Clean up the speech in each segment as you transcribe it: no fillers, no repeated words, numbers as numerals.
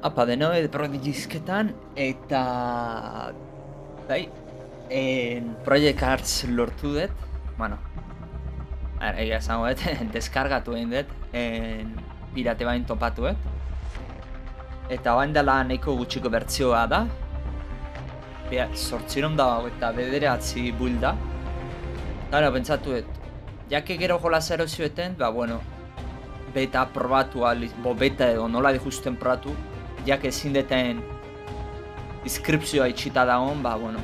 Apa denoi, prodigizketan, eta... Bai, Project Arts lortu dut, bueno, egia esango dut, deskargatu egin dut, pirate bain topatu dut. Eta bain dela nahiko gutxiko bertzioa da. Zortziron da eta bederatzi builda. Gara, pentsatu dut, jake gero jola zero zioeten, ba, bueno, beta probatu, beta edo nola dijusten probatu, jak ezin deten inskripzioa itxita dagoen, ba, bueno,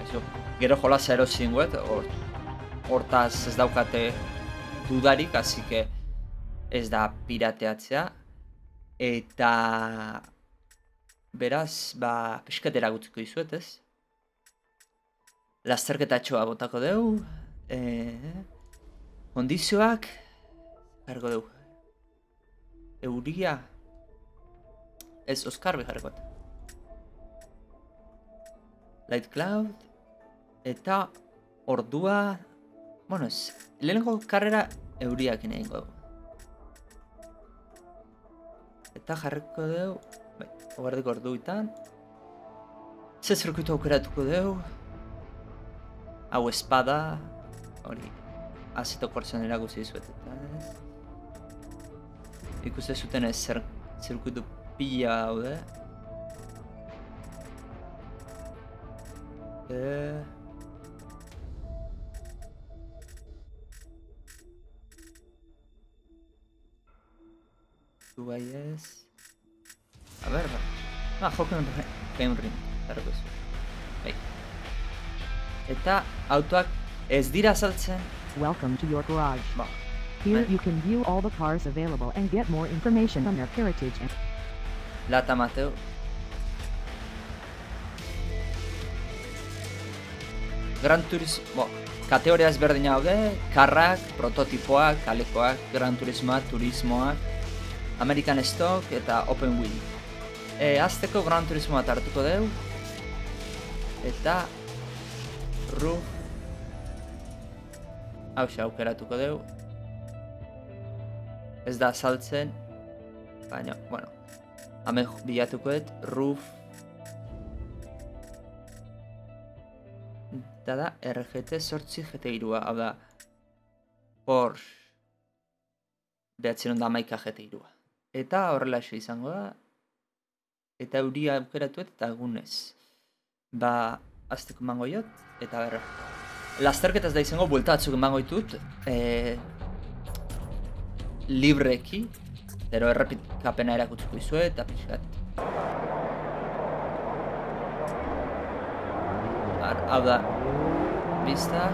eso, gero jola zero zinguet, hortaz ez daukate dudarik, así que ez da pirateatzea, eta beraz, ba, pixkatera gutziko izuet, ez? Lasterketatxoa botako deu, kondizioak, jarriko deu, euria, ez Oskarbi jarrikot. Light Cloud, eta ordua, bueno, ez, lehenengo karrera euriakin egingo dugu. Eta jarriko dugu, bai, hogardiko orduetan. Ze zirkuitu aukeratuko dugu. Hau espada, hori, Assetto Corsa erakusi dizuetetan. Ikuste zuten ez zirkuitu pila daude. Dubai ez. A ber, joken ring, zarroko zu. Bai. Eta autoak ez dira saltzen. Welcome to your garage. Ba. Here you can view all the cars available and get more information on their heritage and Lata Mateo. Gran Turismo, kategoria ezberdina daude, karrak, prototipoak, kalekoak, Gran Turismoak, turismoak, American Stock eta Open Wheel. Azteko Gran Turismoa hartuko dugu. Eta Roof hauxe aukeratuko dugu. Ez da saltzen, baina, bueno, hemen bilatuko dut, Roof eta da RGT 8 GT3, hau da Porsche 911 GT3. Eta horrela izango da, eta euria aukeratu eta egunez. Ba, azteko emango jot, eta berra. Lasterketaz da izango, buelta batzuk emango ditut, libreki, pero errepikapena erakutsiko izue eta pixkat. Hau da, bizta.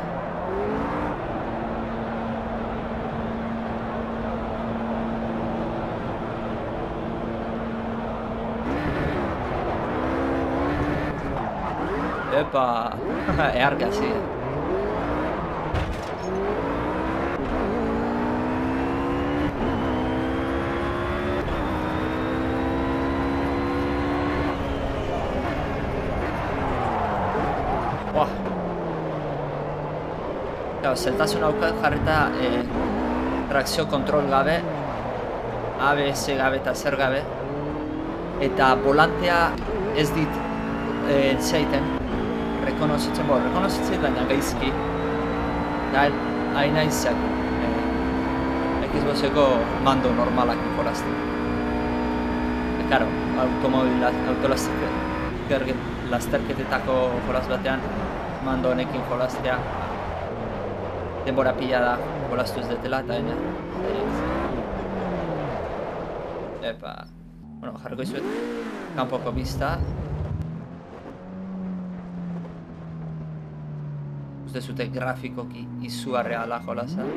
Epa, earkasi. Zeltasun aukat jarreta trakzio kontrol gabe, ABS gabe eta zer gabe, eta volantea ez dit zeiten rekonozitzen, baina gaizki, eta hain aizak Xboxeko mando normalak inkolazten. Karo, lasterketetako jolaz batean mando honekin jolaztea denbora pila da, jolaztu ez detela eta baina. Epa, bueno, jarriko izuet, kanpoko bizta. Uste zute grafikoki izugarria jolaza.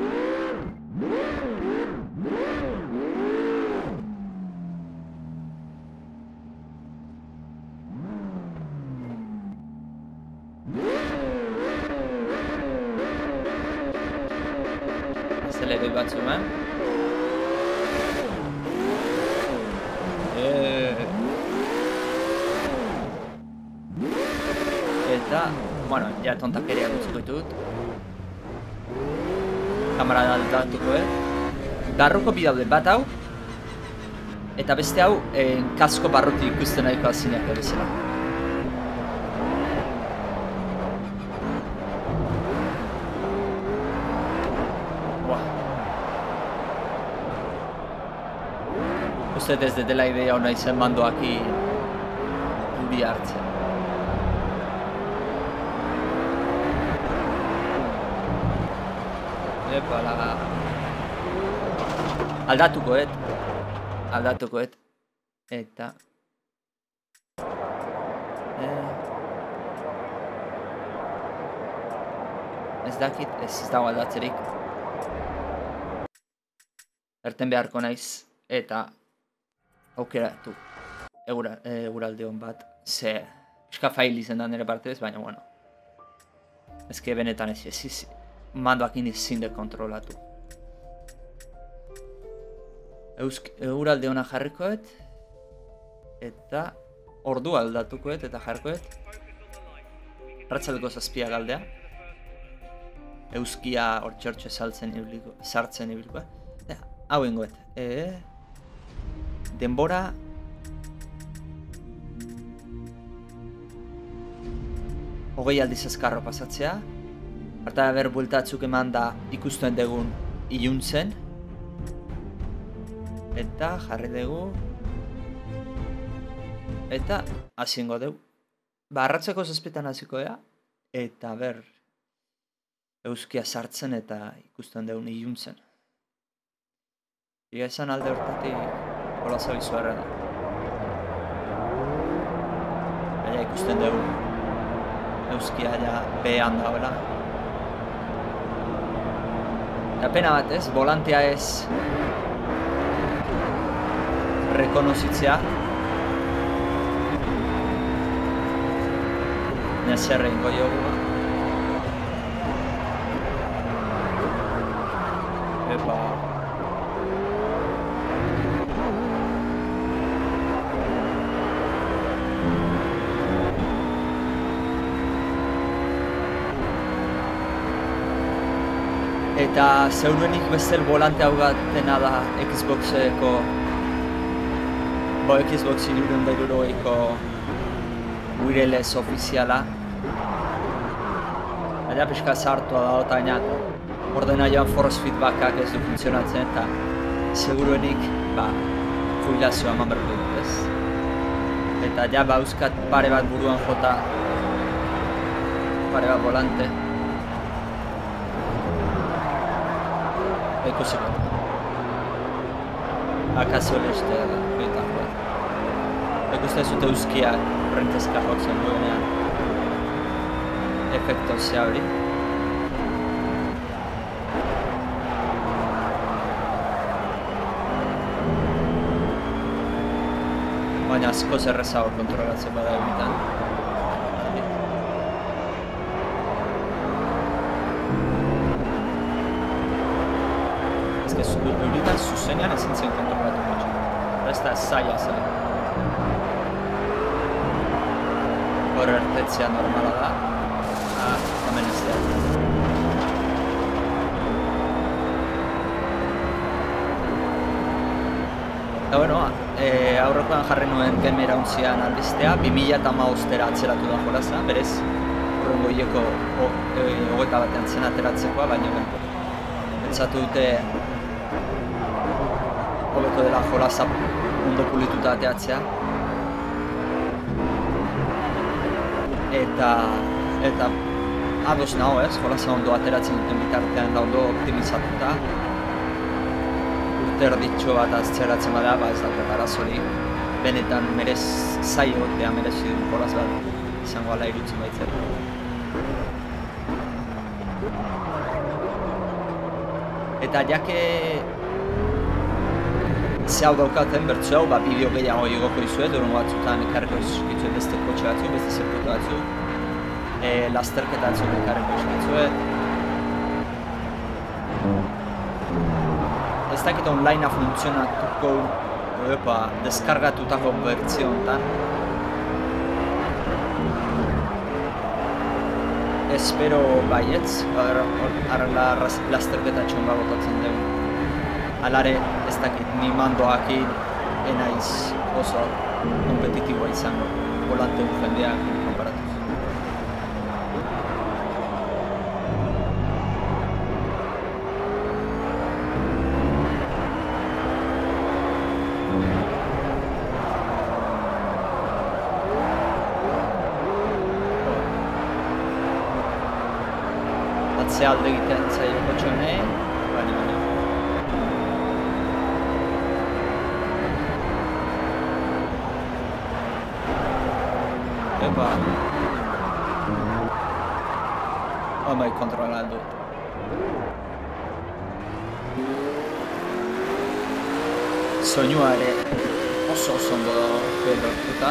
Azeleroi batzu, Eta, bueno, ja tontakeria gutziko ditut. Kamera aldatuko, Garruko bi daude, bat hau, Eta beste hau, kasko barruti ikusten nahiko azineak bezala. Uste ez dela idea hona izan mandoaki guri hartzen. Epala... Aldatukoet. Eta... Ez dakit, ez dago aldatzerik. Erten beharko naiz, eta... aukeratu. Eguralde hon bat. Ze... Euska fail izan da nire partez, baina bueno. Ezke benetan ez mandoakin ezin de kontrolatu. Eguralde hona jarrikoet. Eta... ordu aldatukoet eta jarrikoet. Ratzaldeko 7 galdea. Euskia hor txortxe sartzen ibiliko. Hau ingoet. Denbora... hogei aldiz eskarro pasatzea. Arta ber bueltatzuk eman da ikusten dugun iluntzen. Eta jarri dugu. Eta hasingo dugu. Arratzeko 7 hasiko da. Eta ber... Euskia sartzen eta ikusten dugun iluntzen. Ia esan alde hortatik hola zabizuarra da. Baina ikusten dugu Euskia ja behan dagoela. Eta pena bat ez, volantea ez rekonozitzea. Nezerre ingo jogu. Epa... Eta zeurenik bestel volante hau gatena da Xboxeko... Xbox 360ko wireless ofiziala. Baina pixka zartua da otaina. Ordena joan force feedbackak ez du funtzionatzen eta seguruenik, jubilazioa eman berko dut ez. Eta ja euskat pare bat buruan jota, pare bat volante. Ikusiko. Akaso leste da, bintakoa. Ikusten zute Euskiak rentezka jotzen duenean. Efekto zea hori. Baina asko zerrezago kontrolatzen bada egitan. Ez euritan zuzenean ezin zen kontrolatu batxo. Ez da zaila zen. Hor ertetzea normala da. Hemen ez da. Eta bueno, aurrekoan jarri nuen game irauntzian albistea, 2015 atzeratu da jolaza, berez horrengo hileko 21 batean zen ateratzekoa, baina pentsatu dute hobeto dela jolaza ondo pulituta ateatzea. Eta ados nago ez, jolaza ondo ateratzen duten bitartean da ondo optimizatuta. Erditxo bat atzeratzen bada, ez daukak arazorik. Benetan merez zai egotea merezi duen jolaz bat izango ala irutzen baitzen. Eta jake ze hau daukaten bertzu hau, bideo gehiago igoko izuet, duren batzutan ekarriko izkizuet beste kotxe batzuk, beste zirkuito batzuk, lasterketa batzuk ekarriko izkizuet. Ez dakit onlinea funtzionatuko deskargatutako bertzio honetan. Espero baietz, arrela lasterketa txon bagotatzen dugu. Alare, ez dakit, ni mandoakin enaiz oso kompetitiboa izango, volanteun jendeak konparatuz. Ze alde egiten zailo kotxonei, baina. Epa. Bai, kontrola dut. Soinua ere oso ondo lortuta.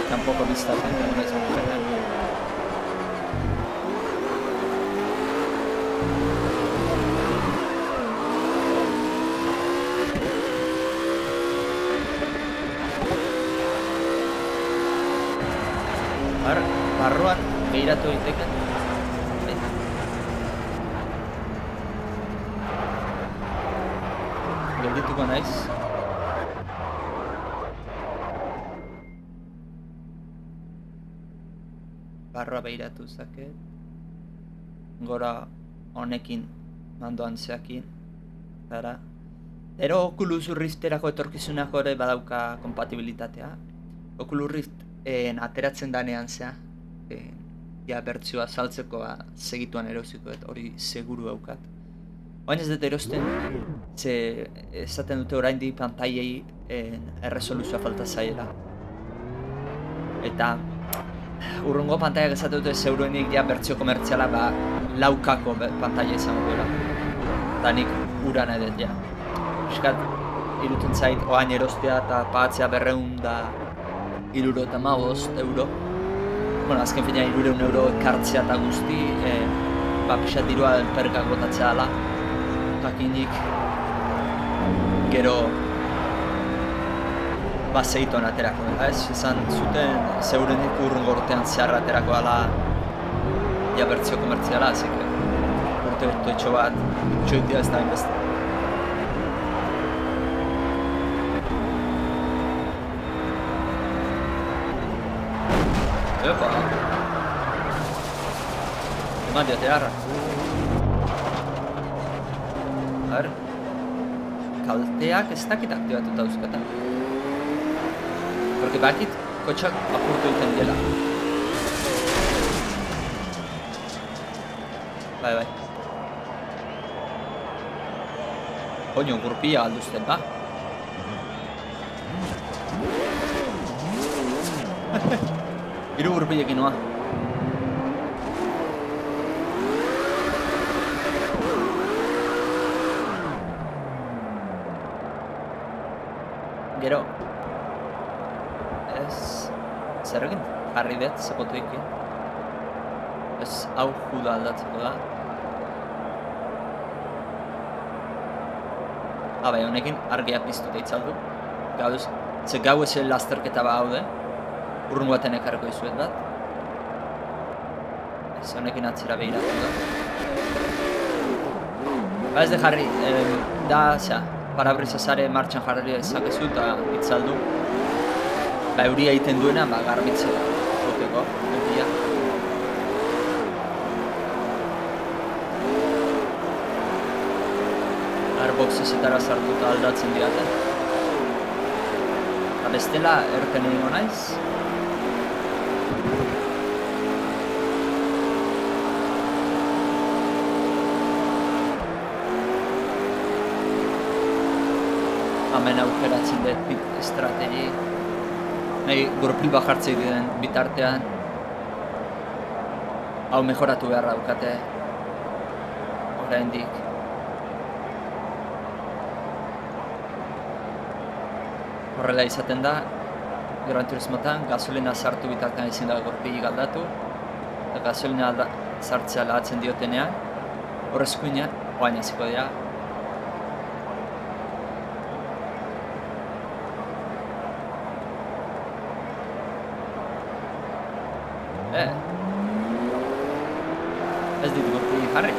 Kanpoko biztatzen duen ez mujetan. Barruan behiratu egiteken. Geldituko naiz. Barrua behiratu zaket. Gora honekin mandoan zeakin. Zara. Ero Oculus Rifterako etorkizunak ere badauka kompatibilitatea. Oculus Rift ateratzen danean zea. Ja, bertzioa saltzeko segituan erosiko, hori seguru daukat. Baina ez dut erosten, ze esaten dute oraindik pantailei erresoluzioa falta zaiela. Eta urrungo pantailak esaten dute zeuruenik ja bertzio komertziala laukako pantaila izango dela. Eta nik uran edet, ja. Eskat, iruten zait, oain erostea eta pagatzea 275 euro. Bueno, azken fina 300 euro ekartzea eta guzti, pixat dirua perkak botatzea ala. Jakinik, gero segituan aterako dela, ez? Esan zuten zeurenik urrungo urtean zehar aterako ala ja bertzio komertziala, azeke urte bertoitxo bat, itxoitia ez da inbeste. Epa! Eman diote harra. Har, kalteak ez dakit aktibatuta euskatan. Porque bakit kotxak apurtu egiten dela. Bai. Koño, gurpia alduzten da. Hiru gurpilekin noa. Gero zer egin jarri dut zepotuekin. Ez hau juda aldatzeko da. Bai, honekin argia piztu deitzaldu. Gauz, ze gau ezen lasterketa ba haude. Urrungo baten ekarriko izuet bat. Ez honekin atzera behiratu da. Ba ez de jarri, parabrizazare martxan jarri ezakezu eta itzaldu. Ba euria egiten duena, garbitzea joteko, euria. Airboxesetara sartuta aldatzen diaten. Eta bestela, erten egingo naiz. Hemen aukeratzen dut pit estrategi. Nahi gurpil bat jartzei diren bitartean. Hau mejoratu beharra daukate. Oraindik. Horrela izaten da, Gran Turismotan gasolina sartu bitartean ezin da gurpilik aldatu. Eta gasolina sartzea lahatzen diotenean, horrezkuinean, oain hasiko dira. Ez dit gurpilik jarri.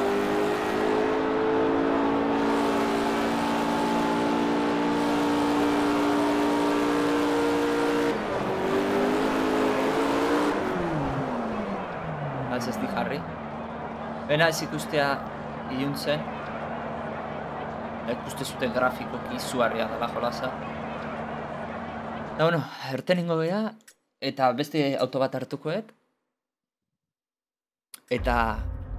ez di jarri. Bena ez ikustea iluntzen. Ikuste zuten grafikoki izugarria dela jolasa. Eta bueno, erten ingo geha, eta beste auto bat hartukoet. Eta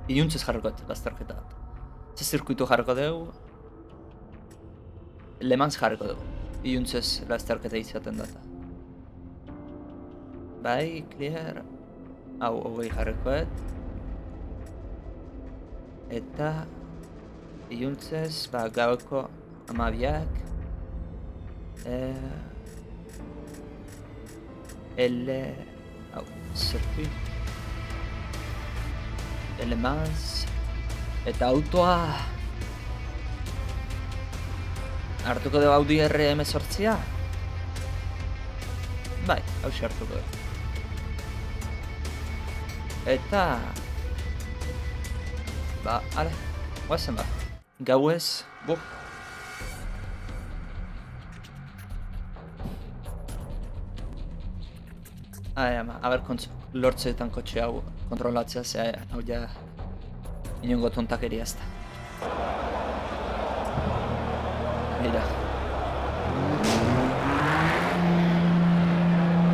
iluntzez jarrikot, lasterketa bat. Ze zirkuitu jarriko dugu. Le Mans jarriko dugu. Iluntzez lasterketa izaten data. Bai, clear. Hau, hogei jarrikoet. Eta iluntzez, gaueko 12ak. Hau, zirkuit. Le Mans. Eta autoa... Hartuko dugu Audi RM8a? Bai, hauxe hartuko dugu. Eta... ale, guazen Gauez, ama, aber lortzeetan kotxe hau kontrolatzea, ze hau ja inongo tontakeria ez da. Mira.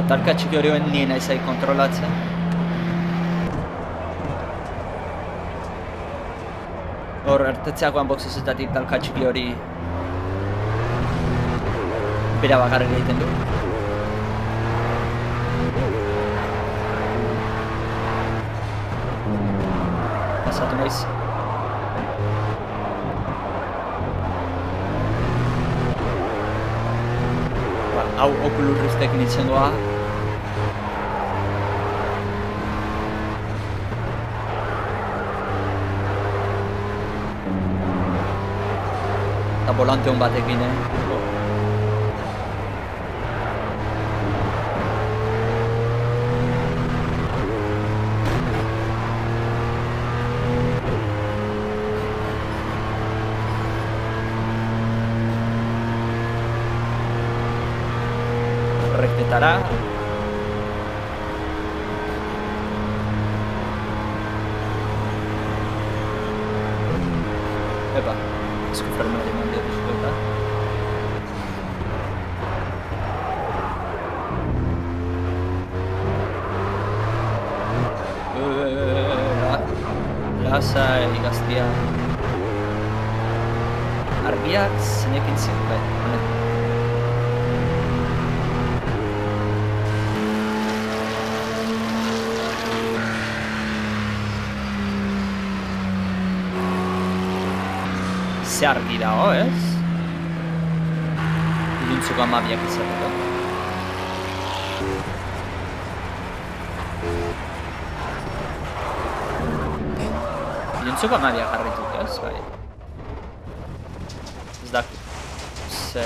Talka txiki hori hoen nien aizai kontrolatzen. Hor, ertetzeakoan boxezetatik talka txiki hori bera bakarrik egiten du. Pasatu naiz. Hau Oculus Riftekin itzen doa. Eta volante hon batekin, Rectetara. Epa, eskufermari mandia bizkoeta. Lasai gaztia. Argiak zenekin zintzen. Ze argi dago, ez? Iluntzeko 12ak izateko. Iluntzeko 12ak jarrituk, ez? Bai. Ez dakit. Ze...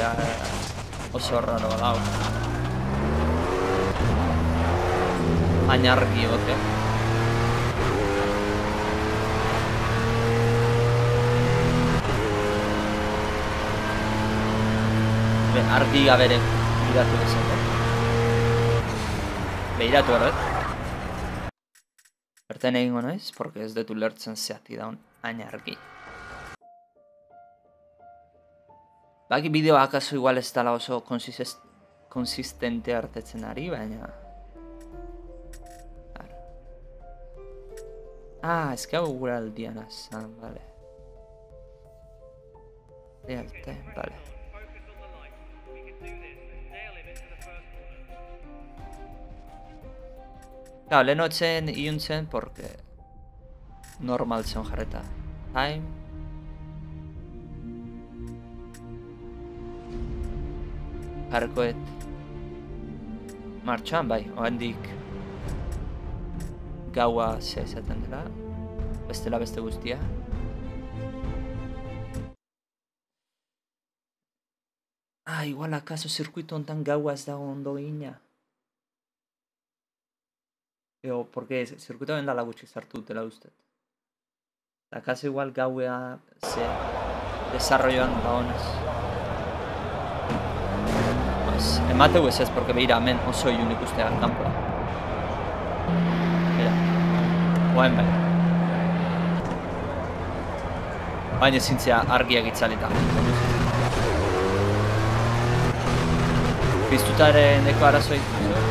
oso raro dau. Hain argi gote. Argi gabere iratu bezako. Behiratu horret. Berten egingo naiz, porque ez dut ulertzen zeati daun hain argi. Baki bideoa akaso igual ez dala oso konsistente hartetzen ari, baina... Ez que hau gura aldian azan, bale. Realte, bale. Claro, lehen hotzen iuntzen, porque normal zen jarreta. Time. Jarkoet. Martxan, bai, oandik gaua zea izaten dela. Bestela beste guztia. Igual akaso zirkuito hontan gaua ez dago ondo gina. Porque zirkuito bendala gutxi zartu dutela usted. Akaso igual gaua ze desarrolloan da honez. Pues, emateu ez ez, porque behira hemen oso iun ikustea kanpoa. Mira. Oain bai. Baina zintzea argiak itzalita. Piztuta ere neko arazoa ikutu.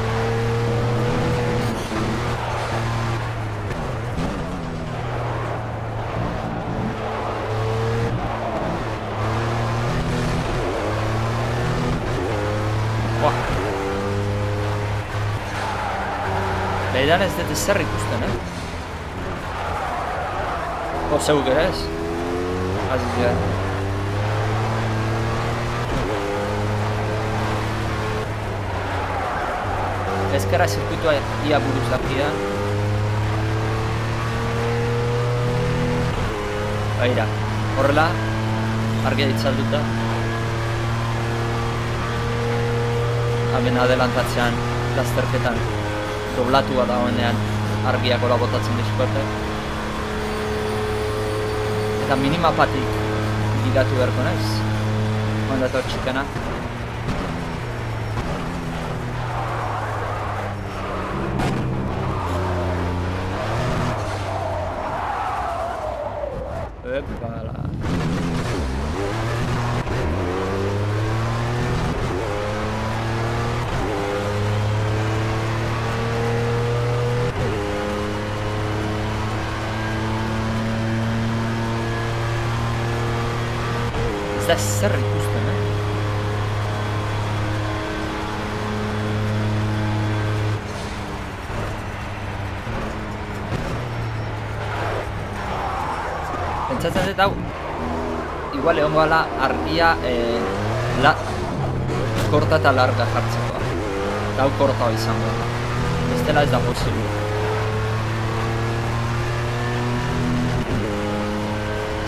Behidan ez dut ezer ikusten, Zeuk ere ez? Azizia. Ezkerra zirkuitua ia buruz dakia. Baira, horrela, argia ditzalduta. Hemen adelantatzean, lasterketan, doblatua dagoenean argiak hola botatzen dizkote. Eta minimapatik gidatu beharko naiz. Mandator txikena. Epala. Ez da zer ikusten, Pentsatzen dut hau, igual egon gala argia korta eta larga jartzeko. Eta hau korta hori izango da. Bestela ez da posible.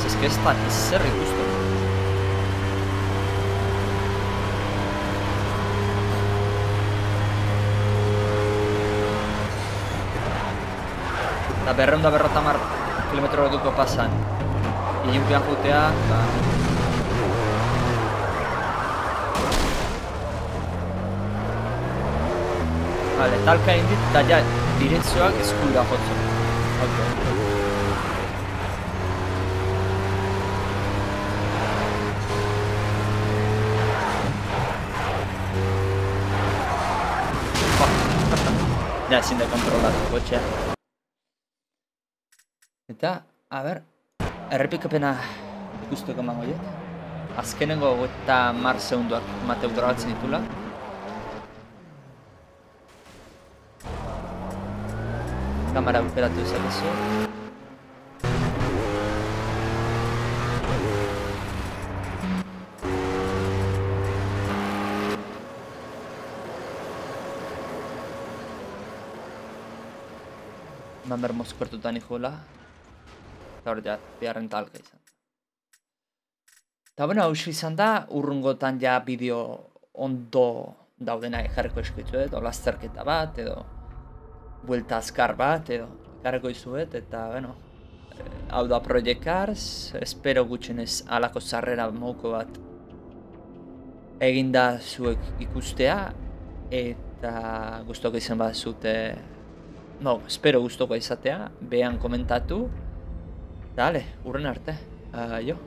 Ez que ez da zer ikusten. Eta 250 kilometro duko pasan. Ilunpean jutea, Vale, talka egin dit, eta ja direzioak eskura jotzen. Ja, ezin da kontrolatu kotxea. Eta, a ber, errepikapena ikusteko emango diet. Azkenengo 50 segunduak Mateu grabatzen ditula. Kamera operatu ezakezu. Mamer mozkortutan ikola. Eta hori ja, biharren talka izan. Eta bueno, hausia izan da, urrungotan ja bideo ondo daudena jarriko eskuitzuet, o lasterketa bat, edo buelta azkar bat, edo jarriko izuet, eta bueno, hau da Project Cars, espero gutxenez alako sarrera mouko bat eginda zuek ikustea, eta gustoko izan bat zute, no, espero gustoko izatea, behan komentatu. Dale, urren arte. Jo.